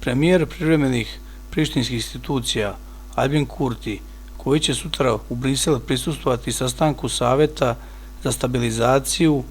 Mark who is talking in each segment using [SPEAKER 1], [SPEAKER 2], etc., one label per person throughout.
[SPEAKER 1] Premijer privremenih prištinskih institucija Albin Kurti, koji će sutra u Brisel prisustvovati sastanku Saveta za stabilizaciju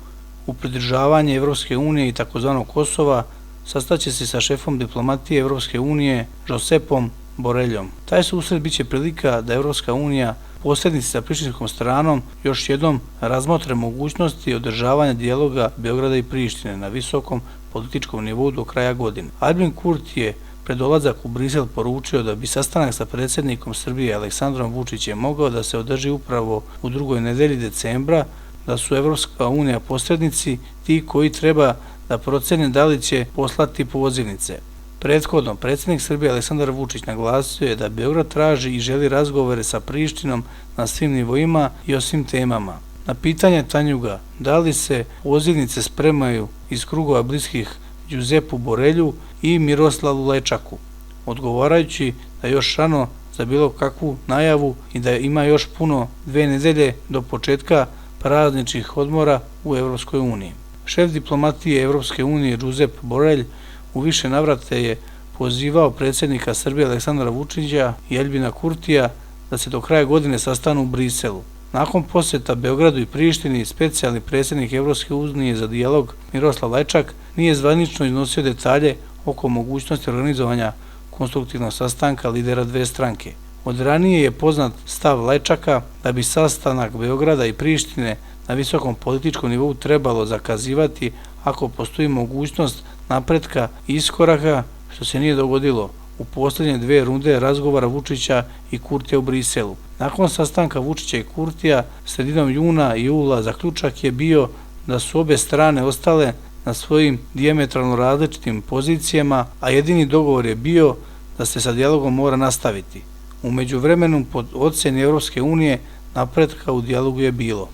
[SPEAKER 1] u pridržavanje Evropske unije i tzv. Kosova, sastaće se sa šefom diplomatije Evropske unije Josepom Boreljom. Taj susret biće prilika da Evropska unija, posrednici sa prištinskom stranom, još jednom razmotre mogućnosti održavanja dijaloga Beograda i Prištine na visokom političkom nivou do kraja godine. Albin Kurti je pred dolazak u Brisel poručio da bi sastanak sa predsjednikom Srbije Aleksandrom Vučićem mogao da se održi upravo u drugoj nedelji decembra, da su Evropska unija posrednici ti koji treba da procene da li će poslati pozivnice. Prethodno, predsjednik Srbije Aleksandar Vučić naglasio je da Beograd traži i želi razgovore sa Prištinom na svim nivoima i o svim temama. Na pitanje Tanjuga da li se pozivnice spremaju iz krugova bliskih Josepu Borelju i Miroslavu Lajčaku, odgovarajući da još rano za bilo kakvu najavu i da ima još puno 2 nedelje do početka prazničnih odmora u Evropskoj uniji. Šef diplomatije Evropske unije Josep Borelj u više navrata je pozivao predsjednika Srbije Aleksandra Vučića i Albina Kurtija da se do kraja godine sastanu u Briselu. Nakon posjeta Beogradu i Prištini, specijalni predsjednik Evropske unije za dijalog Miroslav Lajčak nije zvanično iznosio detalje oko mogućnosti organizovanja konstruktivnog sastanka lidera dve stranke. Od ranije je poznat stav Lajčaka da bi sastanak Beograda i Prištine na visokom političkom nivou trebalo zakazivati ako postoji mogućnost napretka i iskoraka, što se nije dogodilo u posljednje 2 runde razgovora Vučića i Kurtija u Briselu. Nakon sastanka Vučića i Kurtija sredinom juna i jula zaključak je bio da su obe strane ostale na svojim dijametralno različitim pozicijama, a jedini dogovor je bio da se sa dijalogom mora nastaviti. U međuvremenu, pod ocjeni Evropske unije, napretka u dijalogu je bilo.